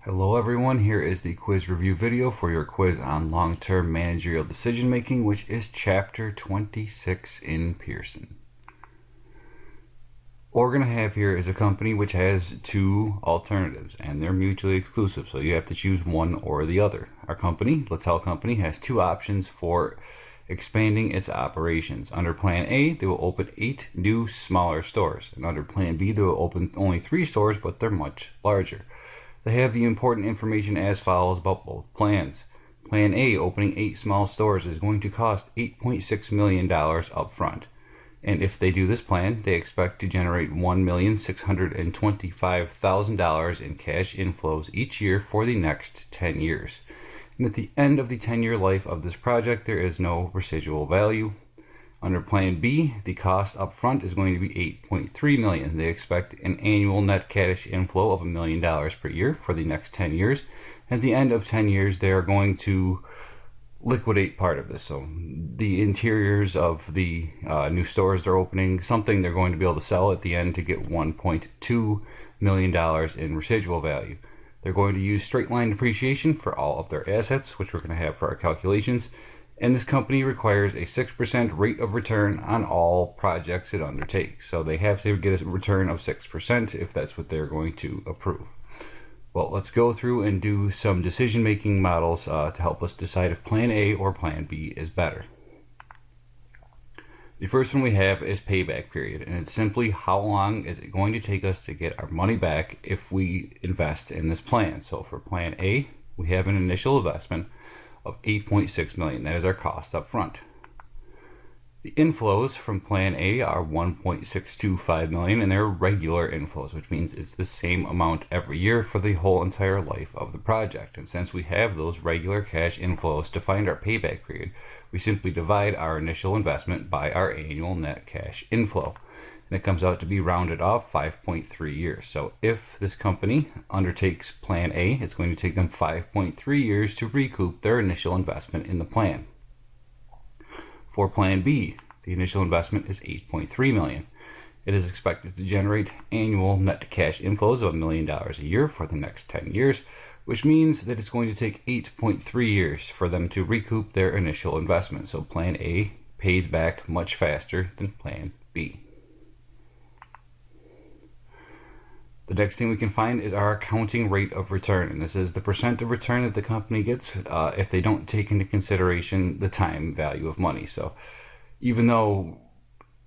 Hello everyone, here is the quiz review video for your quiz on long-term managerial decision making, which is chapter 26 in Pearson. What we're going to have here is a company which has two alternatives and they're mutually exclusive, so you have to choose one or the other. Our company, Littell Company, has two options for expanding its operations. Under Plan A, they will open 8 new smaller stores, and under Plan B, they will open only 3 stores, but they're much larger. They have the important information as follows about both plans. Plan A, opening 8 small stores, is going to cost $8.6 million up front. And if they do this plan, they expect to generate $1,625,000 in cash inflows each year for the next 10 years. And at the end of the 10-year life of this project, there is no residual value. Under Plan B, the cost up front is going to be $8.3 million. They expect an annual net cash inflow of $1 million per year for the next 10 years. At the end of 10 years, they are going to liquidate part of this. So the interiors of the new stores they're opening, something they're going to be able to sell at the end to get $1.2 million in residual value. They're going to use straight line depreciation for all of their assets, which we're going to have for our calculations. And this company requires a 6% rate of return on all projects it undertakes. So they have to get a return of 6% if that's what they're going to approve. Well, let's go through and do some decision-making models to help us decide if Plan A or Plan B is better. The first one we have is payback period, and it's simply how long is it going to take us to get our money back if we invest in this plan. So for Plan A, we have an initial investment of $8.6 million. That is our cost up front. The inflows from Plan A are $1.625 million, and they're regular inflows, which means it's the same amount every year for the whole entire life of the project. And since we have those regular cash inflows to find our payback period, we simply divide our initial investment by our annual net cash inflow. And it comes out to be rounded off 5.3 years. So if this company undertakes Plan A, it's going to take them 5.3 years to recoup their initial investment in the plan. For Plan B, the initial investment is $8.3 million. It is expected to generate annual net cash inflows of $1 million a year for the next 10 years, which means that it's going to take 8.3 years for them to recoup their initial investment. So Plan A pays back much faster than Plan B. The next thing we can find is our accounting rate of return, and this is the percent of return that the company gets if they don't take into consideration the time value of money. So even though,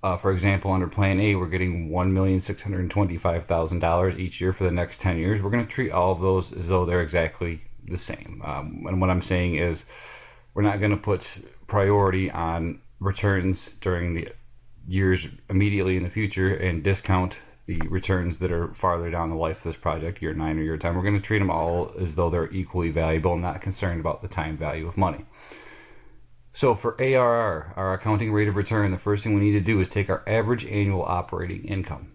for example, under Plan A, we're getting $1,625,000 each year for the next 10 years, we're going to treat all of those as though they're exactly the same. And what I'm saying is we're not going to put priority on returns during the years immediately in the future and discount the returns that are farther down the life of this project, year 9 or year 10. We're going to treat them all as though they're equally valuable, not concerned about the time value of money. So for ARR, our accounting rate of return, the first thing we need to do is take our average annual operating income.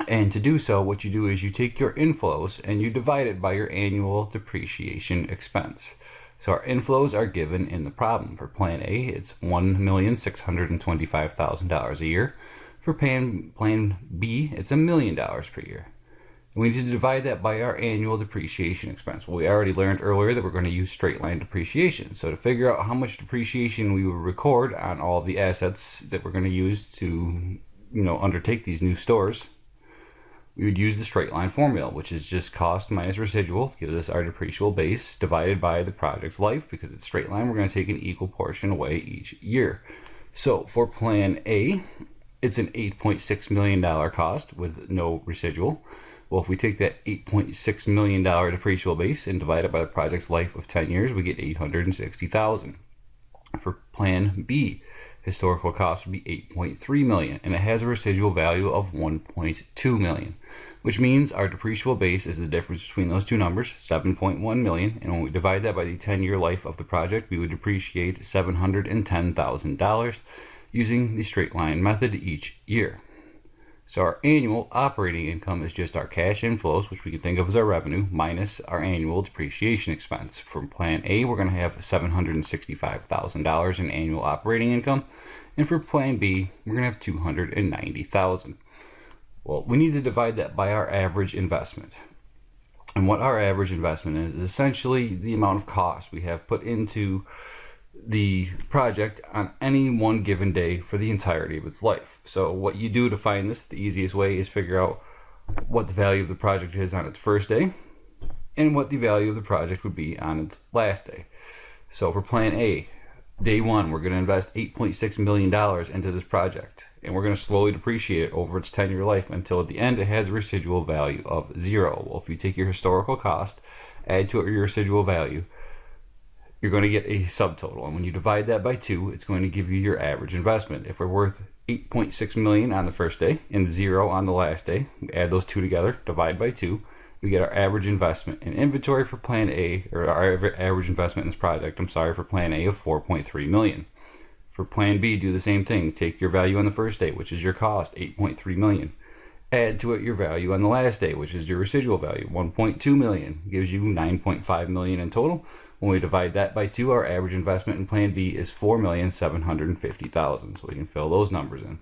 And to do so, what you do is you take your inflows and you divide it by your annual depreciation expense. So our inflows are given in the problem. For Plan A, it's $1,625,000 a year. For Plan B, it's $1 million per year. And we need to divide that by our annual depreciation expense. Well, we already learned earlier that we're going to use straight line depreciation. So to figure out how much depreciation we will record on all of the assets that we're going to use to, undertake these new stores, we would use the straight line formula, which is just cost minus residual, gives us our depreciable base, divided by the project's life. Because it's straight line, we're going to take an equal portion away each year. So for Plan A, it's an $8.6 million cost with no residual. Well, if we take that $8.6 million depreciable base and divide it by the project's life of 10 years, we get $860,000. For Plan B, historical cost would be $8.3 million, and it has a residual value of $1.2 million, which means our depreciable base is the difference between those two numbers, $7.1 million, and when we divide that by the 10-year life of the project, we would depreciate $710,000 using the straight line method each year. So our annual operating income is just our cash inflows, which we can think of as our revenue, minus our annual depreciation expense. From Plan A, we're going to have $765,000 in annual operating income, and for Plan B, we're going to have $290,000. Well, we need to divide that by our average investment. And what our average investment is essentially the amount of cost we have put into the project on any one given day for the entirety of its life. So what you do to find this, the easiest way is figure out what the value of the project is on its first day and what the value of the project would be on its last day. So for plan A, day one, we're going to invest $8.6 million into this project, and we're going to slowly depreciate it over its 10-year life until at the end it has a residual value of 0. Well, if you take your historical cost, add to it your residual value, you're going to get a subtotal, and when you divide that by 2, it's going to give you your average investment. If we're worth $8.6 million on the first day and 0 on the last day, we add those two together, divide by 2, we get our average investment in inventory for plan A, or our average investment in this project, for plan A of $4.3 million. For plan B, do the same thing. Take your value on the first day, which is your cost, $8.3 million. Add to it your value on the last day, which is your residual value, $1.2 million. Gives you $9.5 million in total. When we divide that by 2, our average investment in plan B is $4,750,000. So we can fill those numbers in.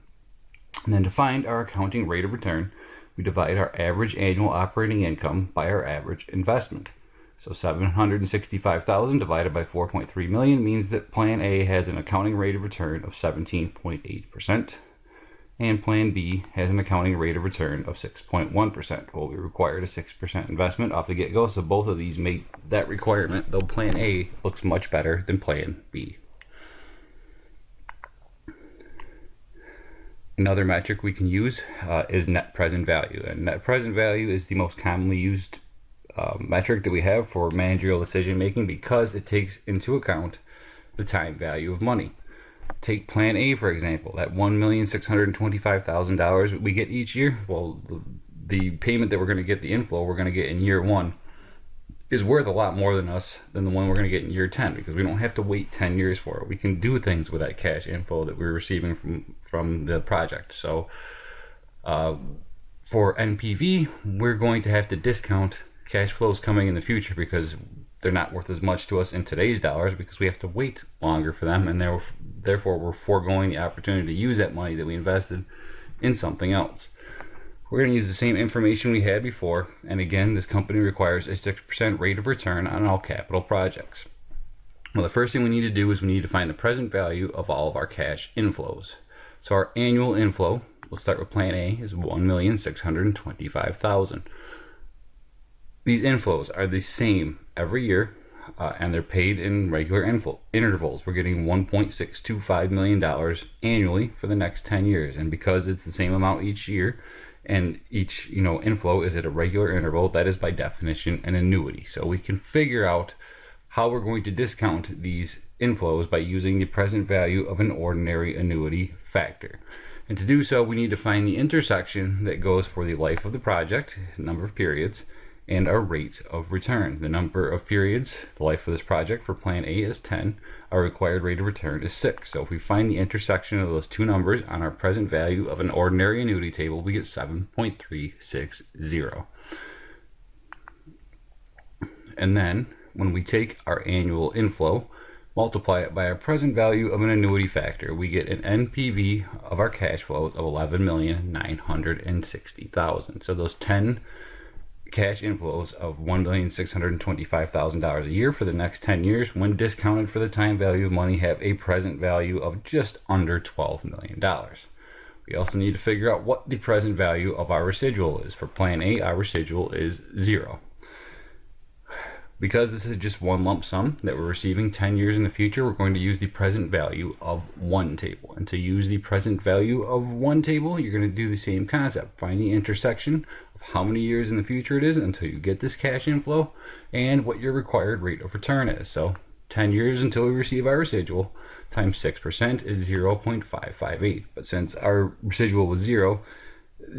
And then to find our accounting rate of return, we divide our average annual operating income by our average investment. So $765,000 divided by $4.3 million means that plan A has an accounting rate of return of 17.8%, and plan B has an accounting rate of return of 6.1%. Well, we required a 6% investment off the get-go, so both of these make that requirement, though plan A looks much better than plan B. Another metric we can use is net present value. And net present value is the most commonly used metric that we have for managerial decision making because it takes into account the time value of money. Take plan A, for example, that $1,625,000 we get each year. Well, the payment that we're going to get, the inflow we're going to get in year 1, is worth a lot more than the one we're going to get in year 10, because we don't have to wait 10 years for it. We can do things with that cash inflow that we're receiving from the project. So for NPV, we're going to have to discount cash flows coming in the future because they're not worth as much to us in today's dollars because we have to wait longer for them, and therefore we're foregoing the opportunity to use that money that we invested in something else. We're going to use the same information we had before, and again, this company requires a 6% rate of return on all capital projects. Well, the first thing we need to do is we need to find the present value of all of our cash inflows. So our annual inflow, we'll start with plan A, is $1,625,000. These inflows are the same every year, and they're paid in regular intervals. We're getting $1.625 million annually for the next 10 years, and because it's the same amount each year, and each inflow is at a regular interval, that is by definition an annuity. So we can figure out how we're going to discount these inflows by using the present value of an ordinary annuity factor. And to do so, we need to find the intersection that goes for the life of the project, number of periods, and our rate of return. The number of periods, the life of this project for plan A is 10. Our required rate of return is 6. So if we find the intersection of those two numbers on our present value of an ordinary annuity table, we get 7.360. And then when we take our annual inflow, multiply it by our present value of an annuity factor, we get an NPV of our cash flows of $11,960,000. So those 10 cash inflows of $1,625,000 a year for the next 10 years, when discounted for the time value of money, have a present value of just under $12 million. We also need to figure out what the present value of our residual is. For plan A, our residual is 0. Because this is just one lump sum that we're receiving 10 years in the future, we're going to use the present value of one table. And to use the present value of one table, you're going to do the same concept. Find the intersection of how many years in the future it is until you get this cash inflow and what your required rate of return is. So 10 years until we receive our residual times 6% is 0.558. But since our residual was 0,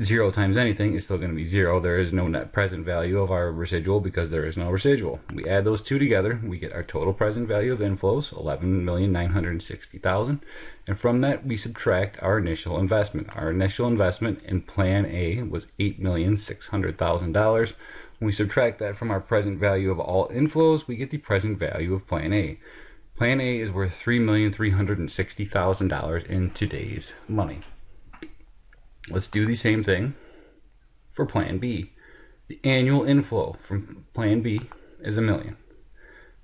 0 times anything is still going to be 0. There is no net present value of our residual because there is no residual. We add those two together, we get our total present value of inflows, $11,960,000, and from that we subtract our initial investment. Our initial investment in plan A was $8,600,000. When we subtract that from our present value of all inflows, we get the present value of plan A. Plan A is worth $3,360,000 in today's money. Let's do the same thing for plan B. The annual inflow from Plan B is $1 million.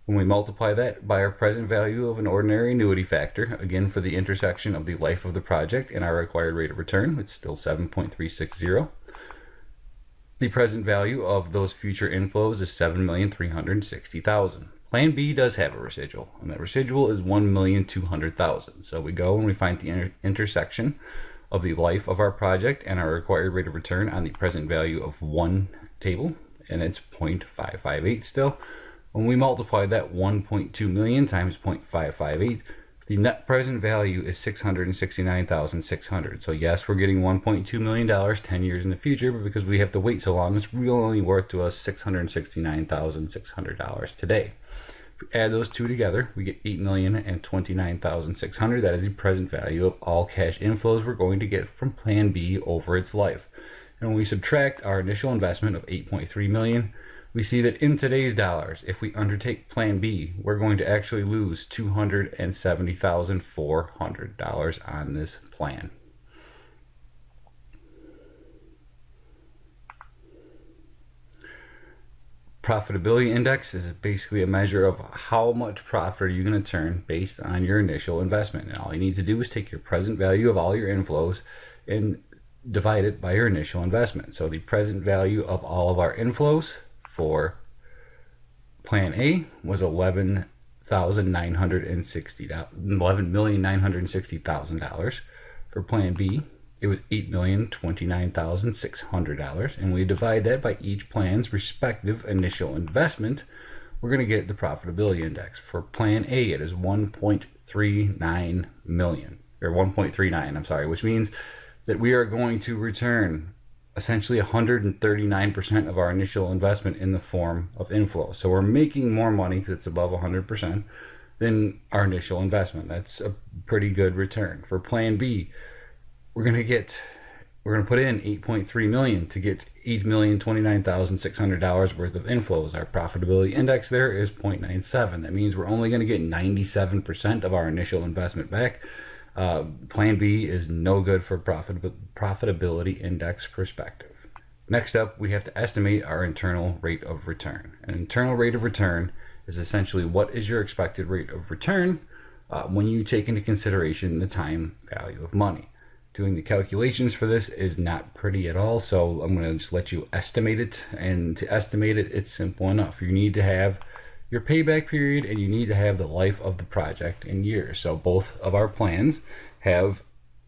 When we multiply that by our present value of an ordinary annuity factor, again for the intersection of the life of the project and our required rate of return, it's still 7.360. The present value of those future inflows is $7,360,000. Plan B does have a residual, and that residual is $1,200,000. So we go and we find the intersection of the life of our project and our required rate of return on the present value of one table, and it's 0.558 still. When we multiply that 1.2 million times 0.558, the net present value is $669,600. So yes, we're getting $1.2 million 10 years in the future, but because we have to wait so long, it's really only worth to us $669,600 today. If we add those two together, we get $8,029,600. That is the present value of all cash inflows we're going to get from Plan B over its life. And when we subtract our initial investment of $8.3 million, we see that in today's dollars, if we undertake Plan B, we're going to actually lose $270,400 on this plan. Profitability index is basically a measure of how much profit are you going to turn based on your initial investment. And all you need to do is take your present value of all your inflows and divide it by your initial investment. So the present value of all of our inflows for Plan A was $11,960,000. For Plan B, it was $8,029,600, and we divide that by each plan's respective initial investment. We're going to get the profitability index. For Plan A, it is 1.39 million, or 1.39, I'm sorry, which means that we are going to return essentially 139% of our initial investment in the form of inflow. So we're making more money because it's above 100% than our initial investment. That's a pretty good return. For Plan B, we're going to put in 8.3 million to get $8,029,600 worth of inflows. Our profitability index there is 0.97. That means we're only going to get 97% of our initial investment back. Plan B is no good for profitability index perspective. Next up, we have to estimate our internal rate of return. An internal rate of return is essentially what is your expected rate of return when you take into consideration the time value of money. Doing the calculations for this is not pretty at all, so I'm going to just let you estimate it. And to estimate it, it's simple enough. You need to have your payback period and you need to have the life of the project in years. So both of our plans have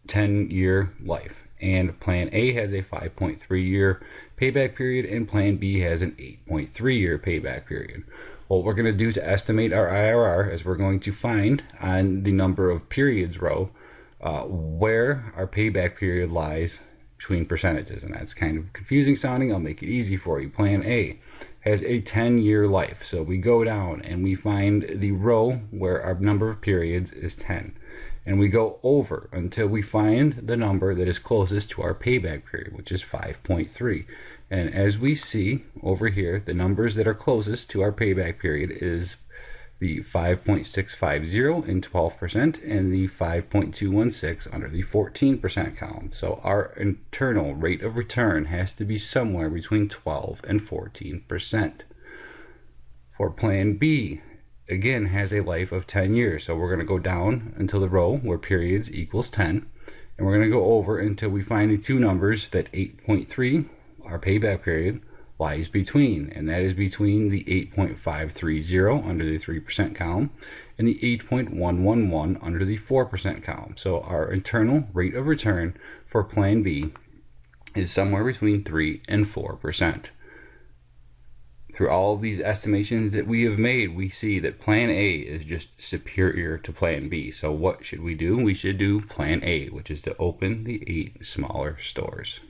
10-year life, and Plan A has a 5.3-year payback period and Plan B has an 8.3-year payback period. What we're going to do to estimate our IRR is we're going to find on the number of periods row where our payback period lies between percentages, and that's kind of confusing sounding. I'll make it easy for you. Plan A has a 10-year life, so we go down and we find the row where our number of periods is 10, and we go over until we find the number that is closest to our payback period, which is 5.3. And as we see over here, the numbers that are closest to our payback period is the 5.650 in 12% and the 5.216 under the 14% column. So our internal rate of return has to be somewhere between 12 and 14%. For Plan B, again, has a life of 10 years. So we're going to go down until the row where periods equals 10, and we're going to go over until we find the two numbers that 8.3, our payback period, lies between, and that is between the 8.530 under the 3% column and the 8.111 under the 4% column. So our internal rate of return for Plan B is somewhere between 3 and 4%. Through all of these estimations that we have made, we see that Plan A is just superior to Plan B. So what should we do? We should do Plan A, which is to open the 8 smaller stores.